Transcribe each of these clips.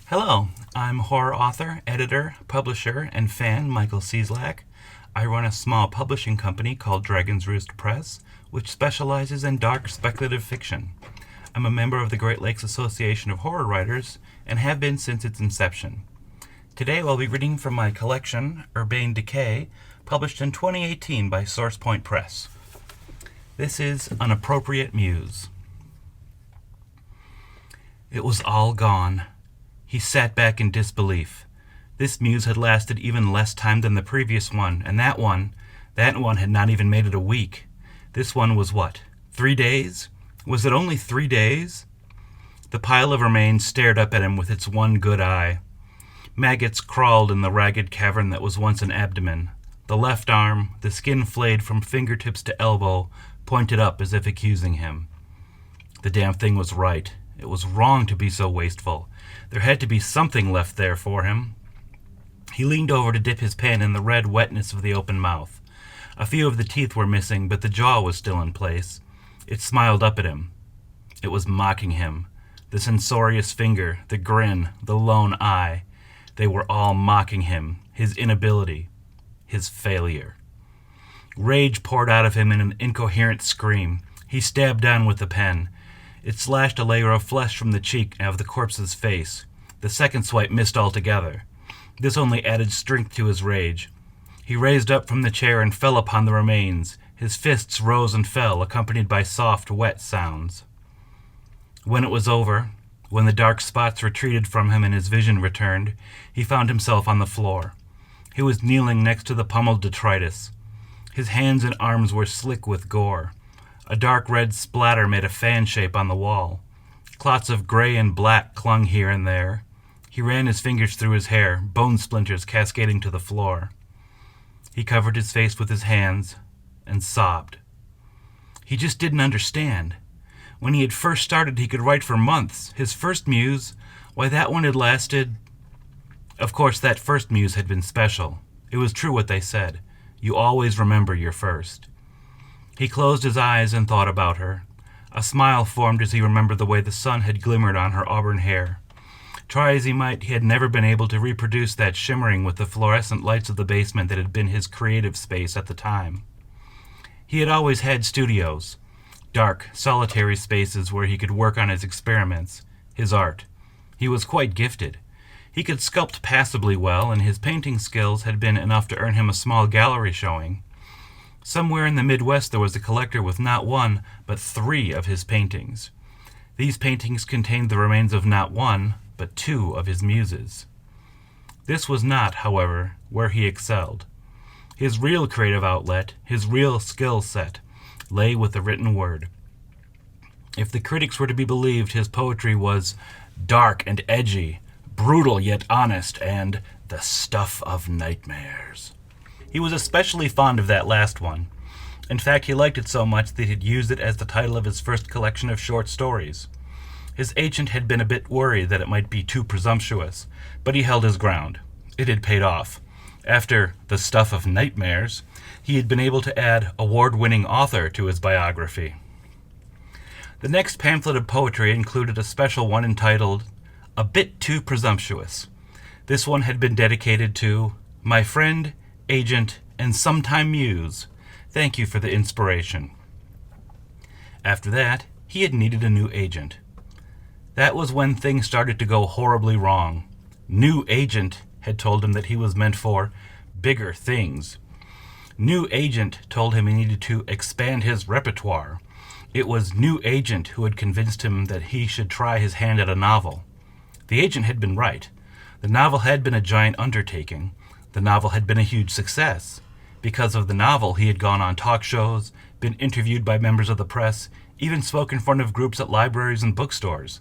Hello, I'm horror author, editor, publisher, and fan Michael Cieslak. I run a small publishing company called Dragon's Roost Press, which specializes in dark speculative fiction. I'm a member of the Great Lakes Association of Horror Writers and have been since its inception. Today I'll be reading from my collection, Urbane He, published in 2018 by SourcePoint Press. This is An Appropriate Muse. It was all gone. He sat back in disbelief. This muse had lasted even less time than the previous one, and that one had not even made it a week. This one was what, 3 days? Was it only 3 days? The pile of remains stared up at him with its one good eye. Maggots crawled in the ragged cavern that was once an abdomen. The left arm, the skin flayed from fingertips to elbow, pointed up as if accusing him. The damn thing was right. It was wrong to be so wasteful. There had to be something left there for him. He leaned over to dip his pen in the red wetness of the open mouth. A few of the teeth were missing, but the jaw was still in place. It smiled up at him. It was mocking him. The censorious finger, the grin, the lone eye. They were all mocking him, his inability, his failure. Rage poured out of him in an incoherent scream. He stabbed down with the pen. It slashed a layer of flesh from the cheek of the corpse's face. The second swipe missed altogether. This only added strength to his rage. He raised up from the chair and fell upon the remains. His fists rose and fell, accompanied by soft, wet sounds. When it was over, when the dark spots retreated from him and his vision returned, he found himself on the floor. He was kneeling next to the pummeled detritus. His hands and arms were slick with gore. A dark red splatter made a fan shape on the wall. Clots of gray and black clung here and there. He ran his fingers through his hair, bone splinters cascading to the floor. He covered his face with his hands and sobbed. He just didn't understand. When he had first started, he could write for months. His first muse, why, that one had lasted... Of course, that first muse had been special. It was true what they said. You always remember your first. He closed his eyes and thought about her. A smile formed as he remembered the way the sun had glimmered on her auburn hair. Try as he might, he had never been able to reproduce that shimmering with the fluorescent lights of the basement that had been his creative space at the time. He had always had studios, dark, solitary spaces where he could work on his experiments, his art. He was quite gifted. He could sculpt passably well, and his painting skills had been enough to earn him a small gallery showing. Somewhere in the Midwest there was a collector with not one, but 3 of his paintings. These paintings contained the remains of not one, but 2 of his muses. This was not, however, where he excelled. His real creative outlet, his real skill set, lay with the written word. If the critics were to be believed, his poetry was dark and edgy, brutal yet honest, and the stuff of nightmares. He was especially fond of that last one. In fact, he liked it so much that he'd used it as the title of his first collection of short stories. His agent had been a bit worried that it might be too presumptuous, but he held his ground. It had paid off. After The Stuff of Nightmares, he had been able to add award-winning author to his biography. The next pamphlet of poetry included a special one entitled A Bit Too Presumptuous. This one had been dedicated to my friend, agent, and sometime muse. Thank you for the inspiration. After that, he had needed a new agent. That was when things started to go horribly wrong. New agent had told him that he was meant for bigger things. New agent told him he needed to expand his repertoire. It was new agent who had convinced him that he should try his hand at a novel. The agent had been right. The novel had been a giant undertaking. The novel had been a huge success. Because of the novel, he had gone on talk shows, been interviewed by members of the press, even spoke in front of groups at libraries and bookstores.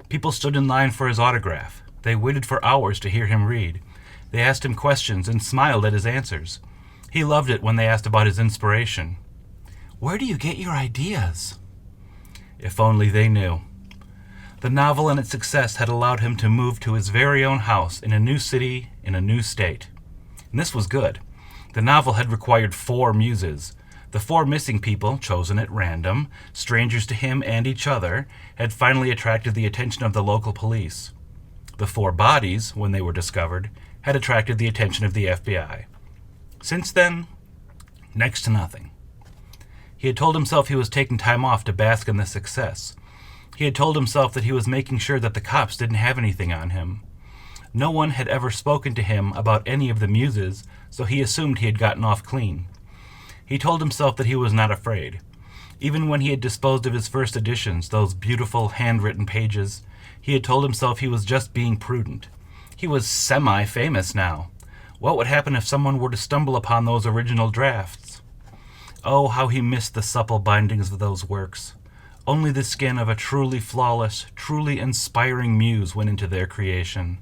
People stood in line for his autograph. They waited for hours to hear him read. They asked him questions and smiled at his answers. He loved it when they asked about his inspiration. Where do you get your ideas? If only they knew. The novel and its success had allowed him to move to his very own house in a new city, in a new state. And this was good. The novel had required 4 muses. The 4 missing people, chosen at random, strangers to him and each other, had finally attracted the attention of the local police. The 4 bodies, when they were discovered, had attracted the attention of the FBI. Since then, next to nothing. He had told himself he was taking time off to bask in this success. He had told himself that he was making sure that the cops didn't have anything on him. No one had ever spoken to him about any of the muses, so he assumed he had gotten off clean. He told himself that he was not afraid. Even when he had disposed of his first editions, those beautiful handwritten pages, he had told himself he was just being prudent. He was semi-famous now. What would happen if someone were to stumble upon those original drafts? Oh, how he missed the supple bindings of those works. Only the skin of a truly flawless, truly inspiring muse went into their creation.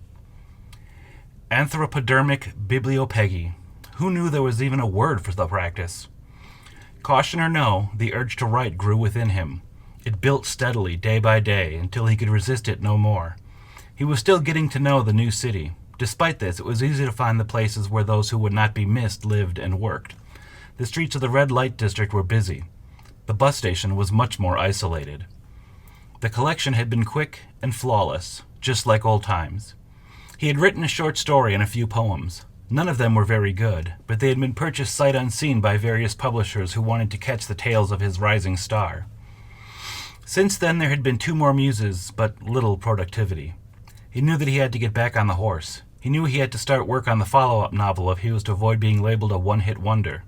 Anthropodermic bibliopegy. Who knew there was even a word for the practice? Caution or no, the urge to write grew within him. It built steadily, day by day, until he could resist it no more. He was still getting to know the new city. Despite this, it was easy to find the places where those who would not be missed lived and worked. The streets of the red light district were busy. The bus station was much more isolated. The collection had been quick and flawless, just like old times. He had written a short story and a few poems. None of them were very good, but they had been purchased sight unseen by various publishers who wanted to catch the tales of his rising star. Since then there had been 2 more muses, but little productivity. He knew that he had to get back on the horse. He knew he had to start work on the follow-up novel if he was to avoid being labeled a one-hit wonder.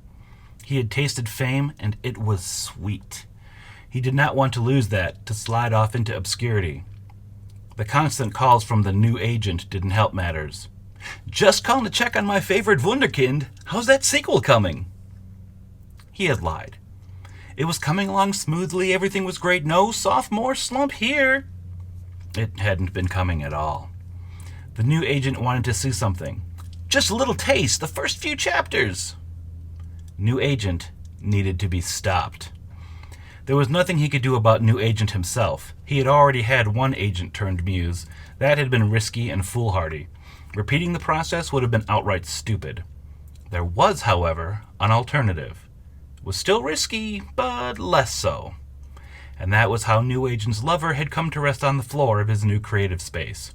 He had tasted fame, and it was sweet. He did not want to lose that, to slide off into obscurity. The constant calls from the new agent didn't help matters. "Just calling to check on my favorite wunderkind. How's that sequel coming?" He had lied. It was coming along smoothly, everything was great, no sophomore slump here. It hadn't been coming at all. The new agent wanted to see something. Just a little taste, the first few chapters. New agent needed to be stopped. There was nothing he could do about new agent himself. He had already had one agent turned muse. That had been risky and foolhardy. Repeating the process would have been outright stupid. There was, however, an alternative. It was still risky, but less so. And that was how new agent's lover had come to rest on the floor of his new creative space.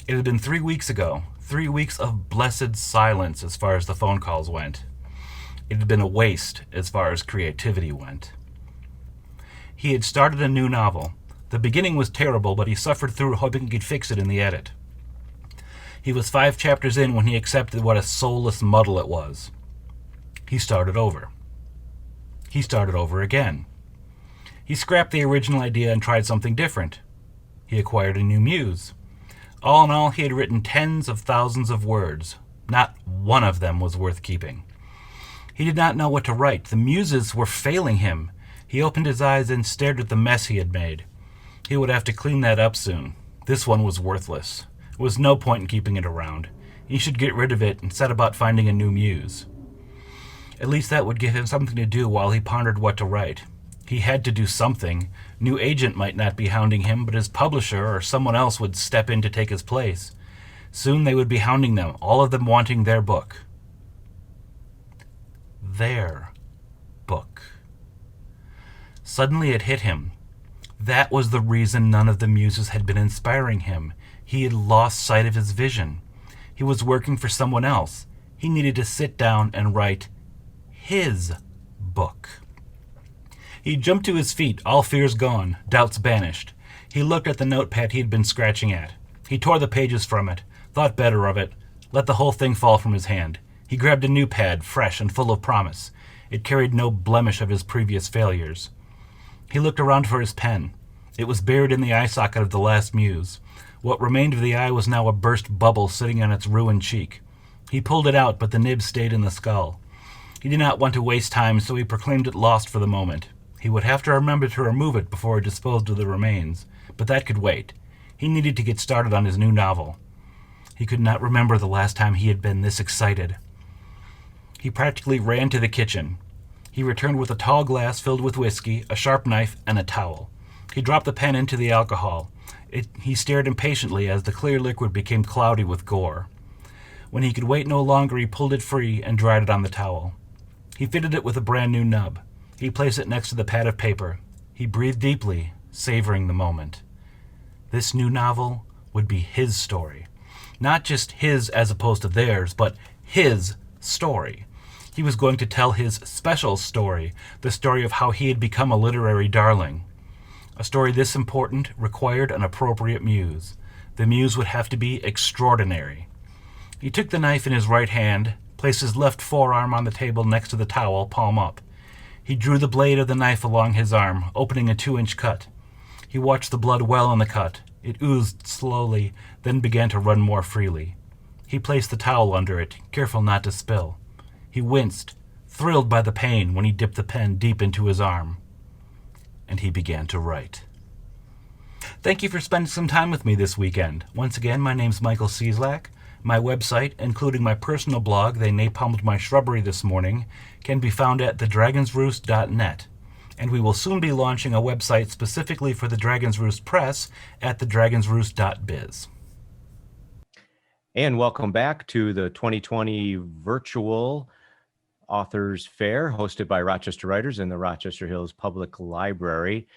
It had been 3 weeks ago, 3 weeks of blessed silence as far as the phone calls went. It had been a waste as far as creativity went. He had started a new novel. The beginning was terrible, but he suffered through it hoping he could fix it in the edit. He was 5 chapters in when he accepted what a soulless muddle it was. He started over. He started over again. He scrapped the original idea and tried something different. He acquired a new muse. All in all, he had written tens of thousands of words. Not one of them was worth keeping. He did not know what to write. The muses were failing him. He opened his eyes and stared at the mess he had made. He would have to clean that up soon. This one was worthless. There was no point in keeping it around. He should get rid of it and set about finding a new muse. At least that would give him something to do while he pondered what to write. He had to do something. New agent might not be hounding him, but his publisher or someone else would step in to take his place. Soon they would be hounding them, all of them wanting their book. Their book. Suddenly it hit him. That was the reason none of the muses had been inspiring him. He had lost sight of his vision. He was working for someone else. He needed to sit down and write his book. He jumped to his feet, all fears gone, doubts banished. He looked at the notepad he had been scratching at. He tore the pages from it, thought better of it, let the whole thing fall from his hand. He grabbed a new pad, fresh and full of promise. It carried no blemish of his previous failures. He looked around for his pen. It was buried in the eye socket of the last muse. What remained of the eye was now a burst bubble sitting on its ruined cheek. He pulled it out, but the nib stayed in the skull. He did not want to waste time, so he proclaimed it lost for the moment. He would have to remember to remove it before he disposed of the remains, but that could wait. He needed to get started on his new novel. He could not remember the last time he had been this excited. He practically ran to the kitchen. He returned with a tall glass filled with whiskey, a sharp knife, and a towel. He dropped the pen into the alcohol. He stared impatiently as the clear liquid became cloudy with gore. When he could wait no longer, he pulled it free and dried it on the towel. He fitted it with a brand new nub. He placed it next to the pad of paper. He breathed deeply, savoring the moment. This new novel would be his story. Not just his as opposed to theirs, but his story. He was going to tell his special story, the story of how he had become a literary darling. A story this important required an appropriate muse. The muse would have to be extraordinary. He took the knife in his right hand, placed his left forearm on the table next to the towel, palm up. He drew the blade of the knife along his arm, opening a 2-inch cut. He watched the blood well in the cut. It oozed slowly, then began to run more freely. He placed the towel under it, careful not to spill. He winced, thrilled by the pain when he dipped the pen deep into his arm. And he began to write. Thank you for spending some time with me this weekend. Once again, my name's Michael Cieslak. My website, including my personal blog, They Napalmed My Shrubbery This Morning, can be found at thedragonsroost.net. And we will soon be launching a website specifically for the Dragon's Roost Press at thedragonsroost.biz. And welcome back to the 2020 virtual Authors Fair, hosted by Rochester Writers in the Rochester Hills Public Library.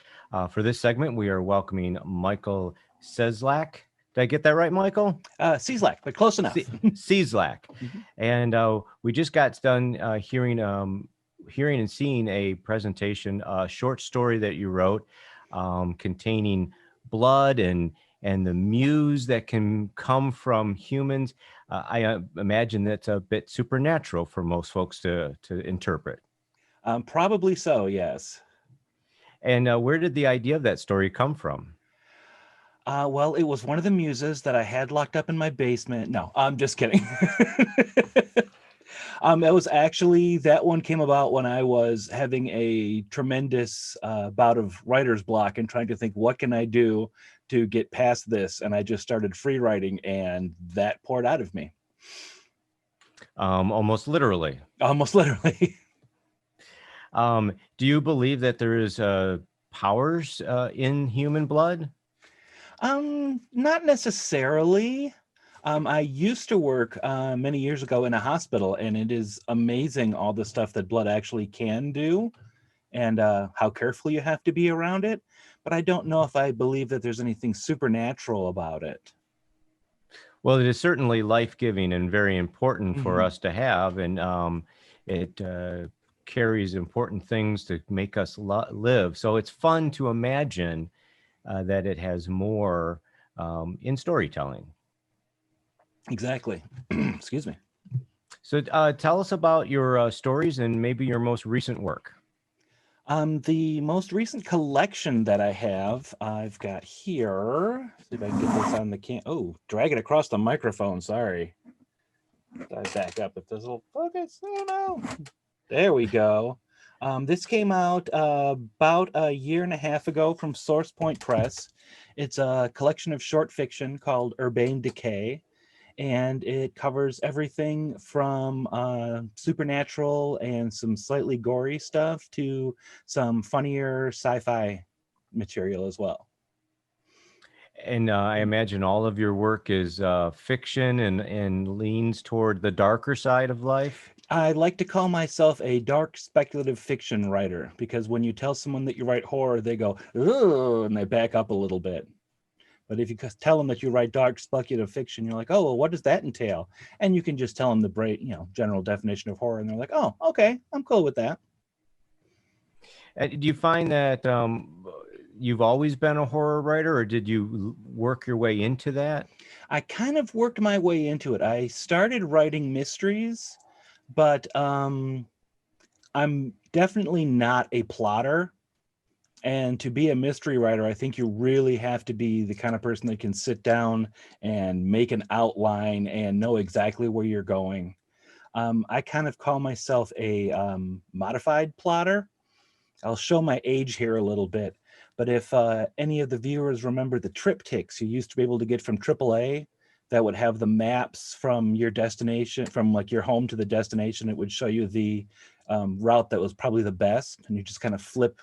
For this segment, we are welcoming Michael Cieslak. Did I get that right, Michael? Cieslak, but close enough. Cieslak. Mm-hmm. And we just got done hearing and seeing a presentation, a short story that you wrote containing blood and the muse that can come from humans. I imagine that's a bit supernatural for most folks to interpret. Probably so, yes. And where did the idea of that story come from? Well, it was one of the muses that I had locked up in my basement. No, I'm just kidding. It was actually, that one came about when I was having a tremendous bout of writer's block and trying to think, what can I do to get past this? And I just started free writing, and that poured out of me. Almost literally. Almost literally. Do you believe that there is powers in human blood? Not necessarily. I used to work many years ago in a hospital, and it is amazing all the stuff that blood actually can do and how careful you have to be around it. But I don't know if I believe that there's anything supernatural about it. Well, it is certainly life-giving and very important for us to have, and it carries important things to make us live. So it's fun to imagine that it has more in storytelling. Exactly. Excuse me. So tell us about your stories and maybe your most recent work. The most recent collection that I have, I've got here. See if I can get this on the drag it across the microphone. Sorry. I back up if this will focus. I don't know. There we go. This came out about a year and a half ago from Source Point Press. It's a collection of short fiction called Urbane He, and it covers everything from supernatural and some slightly gory stuff to some funnier sci-fi material as well. And I imagine all of your work is fiction and leans toward the darker side of life. I like to call myself a dark speculative fiction writer, because when you tell someone that you write horror, they go, "Ugh," and they back up a little bit. But if you tell them that you write dark speculative fiction, you're like, "Oh, well, what does that entail?" And you can just tell them the general definition of horror, and they're like, "Oh, okay, I'm cool with that." Do you find that you've always been a horror writer, or did you work your way into that? I kind of worked my way into it. I started writing mysteries, but I'm definitely not a plotter. And to be a mystery writer, I think you really have to be the kind of person that can sit down and make an outline and know exactly where you're going. I kind of call myself a modified plotter. I'll show my age here a little bit, but if any of the viewers remember the triptychs you used to be able to get from AAA, that would have the maps from your destination, from like your home to the destination, it would show you the route that was probably the best, and you just kind of flip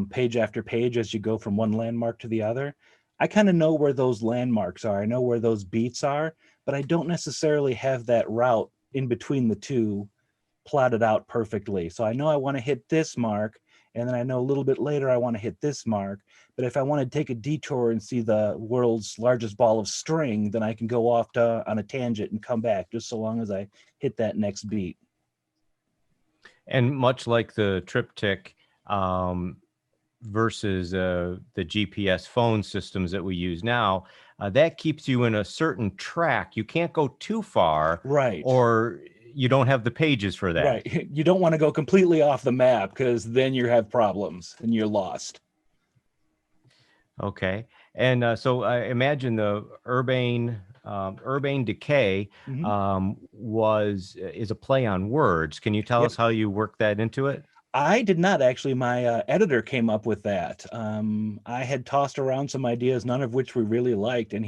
page after page as you go from one landmark to the other. I kind of know where those landmarks are. I know where those beats are, but I don't necessarily have that route in between the two plotted out perfectly. So I know I want to hit this mark, and then I know a little bit later I want to hit this mark. But if I want to take a detour and see the world's largest ball of string, then I can go off on a tangent and come back, just so long as I hit that next beat. And much like the triptych versus the GPS phone systems that we use now, that keeps you in a certain track. You can't go too far, Right. or you don't have the pages for that. Right. You don't want to go completely off the map, because then you have problems and you're lost. Okay. And so I imagine the Urbane Decay is a play on words. Can you tell us how you work that into it? I did not actually. My editor came up with that. I had tossed around some ideas, none of which we really liked, and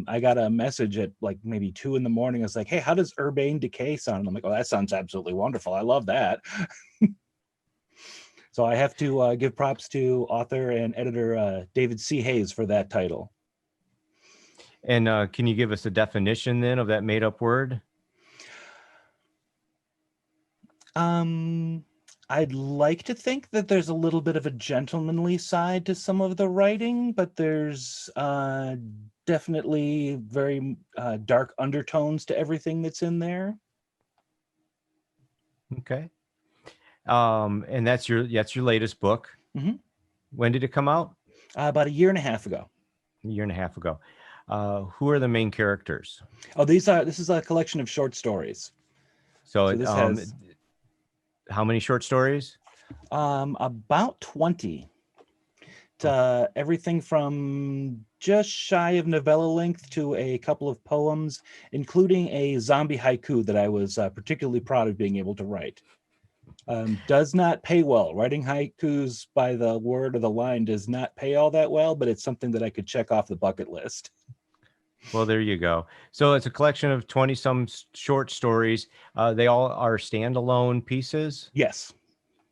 I got a message at like maybe 2 a.m. I was like, "Hey, how does Urbane Decay sound?" And I'm like, "Oh, that sounds absolutely wonderful. I love that." So I have to give props to author and editor David C. Hayes for that title. And can you give us a definition then of that made-up word? I'd like to think that there's a little bit of a gentlemanly side to some of the writing, but there's definitely very dark undertones to everything that's in there. Okay. And that's your latest book. Mm-hmm. When did it come out? About 1.5 years ago. A year and a half ago. Who are the main characters? Oh, this is a collection of short stories. So this has how many short stories? About 20. Everything from just shy of novella length to a couple of poems, including a zombie haiku that I was particularly proud of being able to write. Does not pay well. Writing haikus by the word or the line does not pay all that well, but it's something that I could check off the bucket list. Well, there you go. So it's a collection of 20-some short stories. They all are standalone pieces? Yes.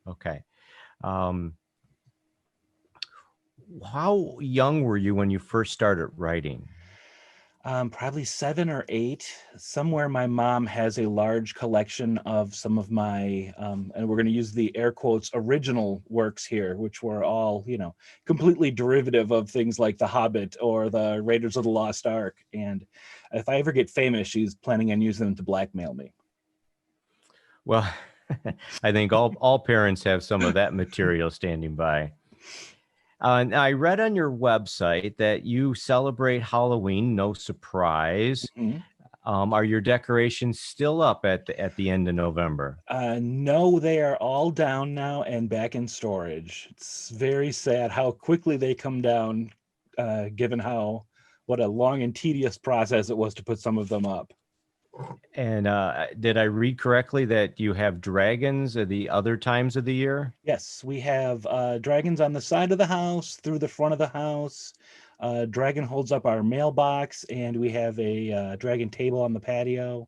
Okay. How young were you when you first started writing? Probably 7 or 8. Somewhere my mom has a large collection of some of my, and we're going to use the air quotes, original works here, which were all, completely derivative of things like The Hobbit or the Raiders of the Lost Ark. And if I ever get famous, she's planning on using them to blackmail me. Well, I think all parents have some of that material standing by. I read on your website that you celebrate Halloween, no surprise. Mm-hmm. Are your decorations still up at the end of November? No, they are all down now and back in storage. It's very sad how quickly they come down, given what a long and tedious process it was to put some of them up. And did I read correctly that you have dragons at the other times of the year? Yes, we have dragons on the side of the house, through the front of the house. Dragon holds up our mailbox, and we have a dragon table on the patio.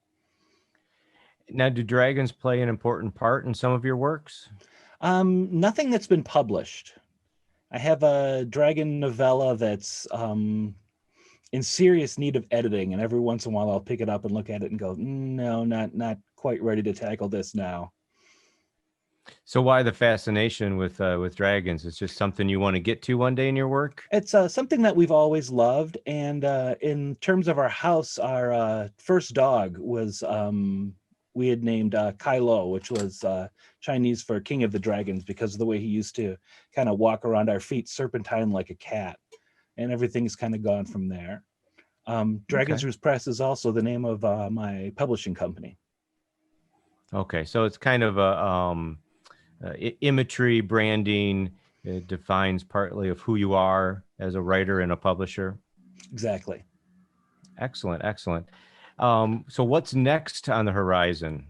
Now, do dragons play an important part in some of your works? Nothing that's been published. I have a dragon novella that's in serious need of editing, and every once in a while I'll pick it up and look at it and go, no, not quite ready to tackle this now. So why the fascination with dragons? It's just something you want to get to one day in your work? It's something that we've always loved, and in terms of our house, our first dog was we had named Kylo, which was Chinese for King of the Dragons, because of the way he used to kind of walk around our feet serpentine like a cat. And everything's kind of gone from there. Dragon's Roost Press is also the name of my publishing company. Okay, so it's kind of a imagery, branding. It defines partly of who you are as a writer and a publisher. Exactly. Excellent, excellent. So what's next on the horizon?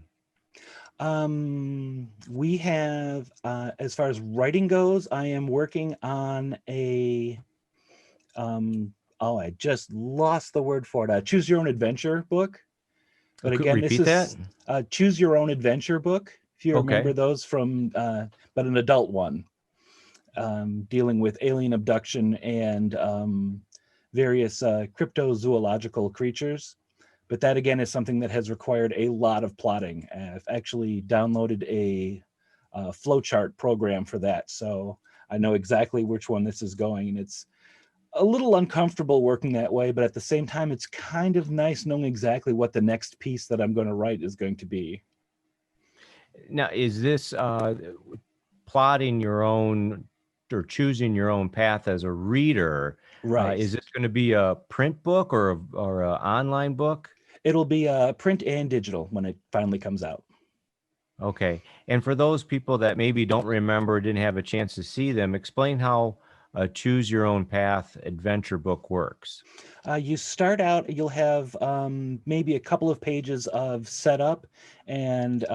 We have, as far as writing goes, I am working on a I just lost the word for it. Choose Your Own Adventure book. But again, Repeat this is Choose Your Own Adventure book. If you remember those from, but an adult one. dealing with alien abduction and various cryptozoological creatures. But that, again, is something that has required a lot of plotting. I've actually downloaded a flowchart program for that, so I know exactly which one this is going. And it's a little uncomfortable working that way, but at the same time, it's kind of nice knowing exactly what the next piece that I'm going to write is going to be. Now, is this plotting your own or choosing your own path as a reader? Right. Is this going to be a print book or an online book? It'll be print and digital when it finally comes out. Okay. And for those people that maybe don't remember, didn't have a chance to see them, explain how a Choose Your Own Path adventure book works. You start out, you'll have maybe a couple of pages of setup, and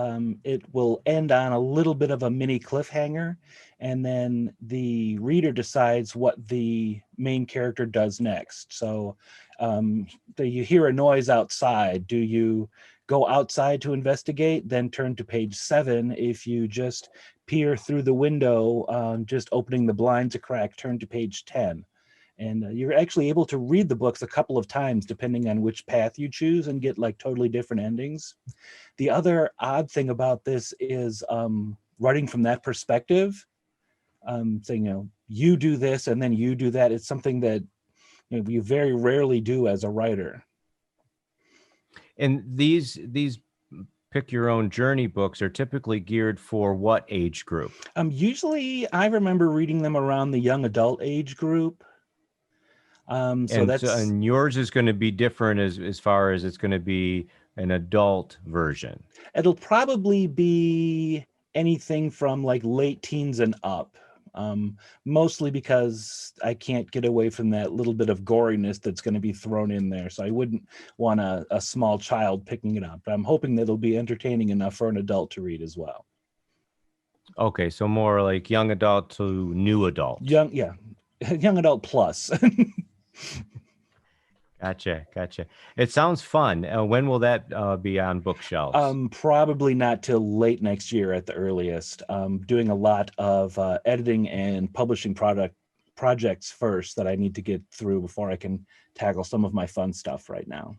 it will end on a little bit of a mini cliffhanger. And then the reader decides what the main character does next. So you hear a noise outside. Do you go outside to investigate? Then turn to page 7. If you just peer through the window, just opening the blinds a crack, turn to page 10. And you're actually able to read the books a couple of times depending on which path you choose and get like totally different endings. The other odd thing about this is writing from that perspective, saying, you do this and then you do that. It's something that you very rarely do as a writer. And these pick your own journey books are typically geared for what age group? Usually I remember reading them around the young adult age group. And yours is going to be different as far as it's going to be an adult version. It'll probably be anything from like late teens and up, mostly because I can't get away from that little bit of goriness that's going to be thrown in there. So I wouldn't want a small child picking it up. But I'm hoping that it'll be entertaining enough for an adult to read as well. Okay, so more like young adult to new adult. Young adult plus. Gotcha. It sounds fun. When will that be on bookshelves? Probably not till late next year at the earliest. Doing a lot of editing and publishing projects first that I need to get through before I can tackle some of my fun stuff right now.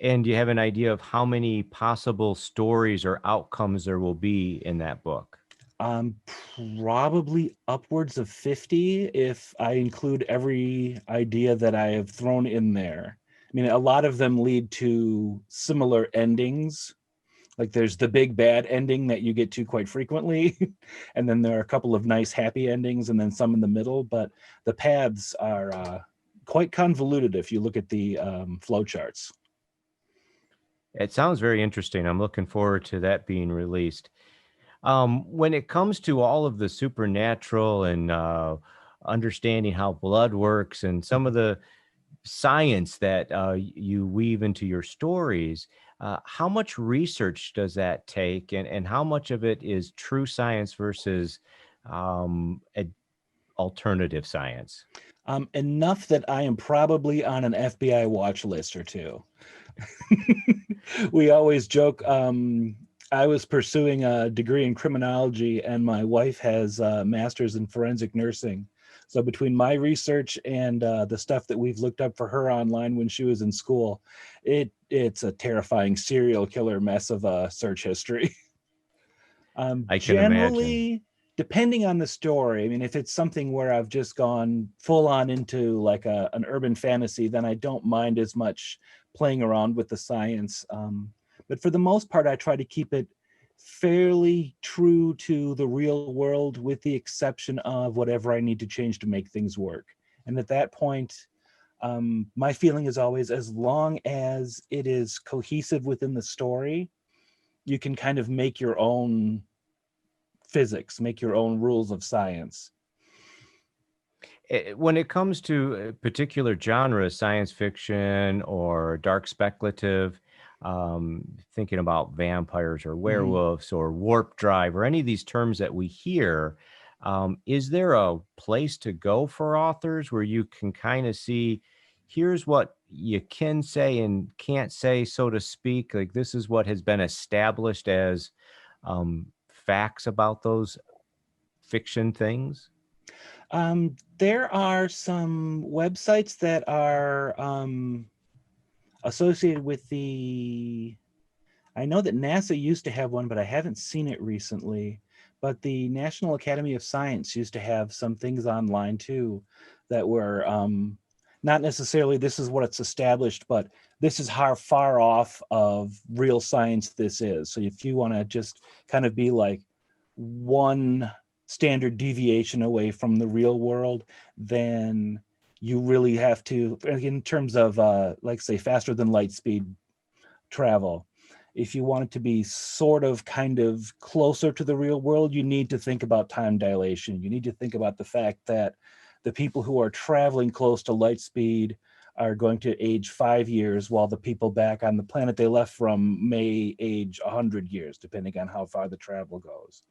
And do you have an idea of how many possible stories or outcomes there will be in that book? Probably upwards of 50 if I include every idea that I have thrown in there. I mean, a lot of them lead to similar endings. Like there's the big bad ending that you get to quite frequently. And then there are a couple of nice happy endings and then some in the middle. But the paths are quite convoluted if you look at the flowcharts. It sounds very interesting. I'm looking forward to that being released. When it comes to all of the supernatural and understanding how blood works and some of the science that you weave into your stories, how much research does that take, and how much of it is true science versus alternative science? Enough that I am probably on an FBI watch list or two. We always joke. I was pursuing a degree in criminology, and my wife has a master's in forensic nursing. So between my research and the stuff that we've looked up for her online when she was in school, it's a terrifying serial killer mess of a search history. I can generally, imagine. depending on the story, I mean, if it's something where I've just gone full on into like an urban fantasy, then I don't mind as much playing around with the science. But for the most part, I try to keep it fairly true to the real world, with the exception of whatever I need to change to make things work. And at that point, my feeling is always, as long as it is cohesive within the story, you can kind of make your own physics, make your own rules of science. When it comes to a particular genre, science fiction or dark speculative, thinking about vampires or werewolves or warp drive or any of these terms that we hear, is there a place to go for authors where you can kind of see, here's what you can say and can't say, so to speak, like this is what has been established as facts about those fiction things? There are some websites that are associated with I know that NASA used to have one, but I haven't seen it recently. But the National Academy of Science used to have some things online too that were not necessarily this is what it's established, but this is how far off of real science this is. So if you want to just kind of be like one standard deviation away from the real world, then you really have to, in terms of like say faster than light speed travel, if you want it to be sort of kind of closer to the real world, you need to think about time dilation. You need to think about the fact that the people who are traveling close to light speed are going to age 5 years, while the people back on the planet they left from may age 100 years, depending on how far the travel goes.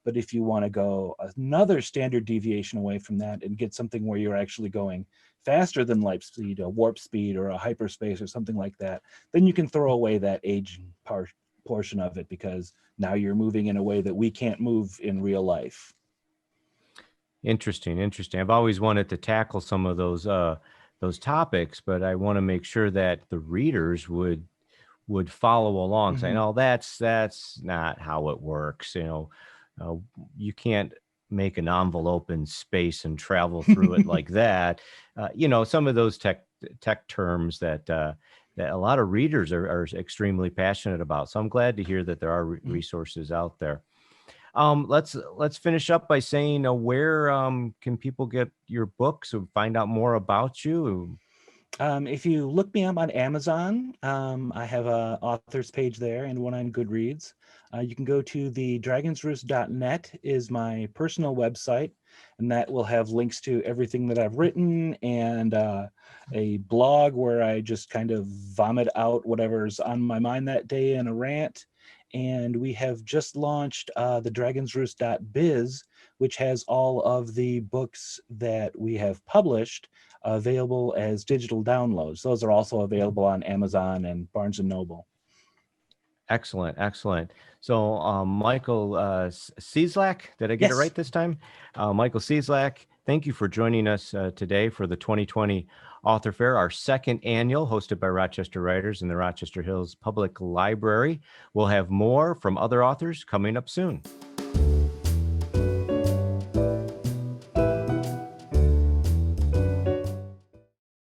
But if you want to go another standard deviation away from that and get something where you're actually going faster than light speed, a warp speed or a hyperspace or something like that, then you can throw away that age portion of it, because now you're moving in a way that we can't move in real life. Interesting. I've always wanted to tackle some of those topics, but I want to make sure that the readers would follow along, saying, "Oh, that's not how it works." You can't make an envelope in space and travel through it like that. Some of those tech terms that a lot of readers are extremely passionate about. So I'm glad to hear that there are resources out there. Let's finish up by saying, where can people get your books or find out more about you? If you look me up on Amazon, I have a author's page there and one on Goodreads. You can go to the dragonsroost.net is my personal website, and that will have links to everything that I've written and a blog where I just kind of vomit out whatever's on my mind that day in a rant. And we have just launched the dragonsroost.biz, which has all of the books that we have published available as digital downloads. Those are also available on Amazon and Barnes & Noble. Excellent. So Michael Cieslak, did I get it Yes. right this time? Michael Cieslak, thank you for joining us today for the 2020 Author Fair, our second annual, hosted by Rochester Writers in the Rochester Hills Public Library. We'll have more from other authors coming up soon.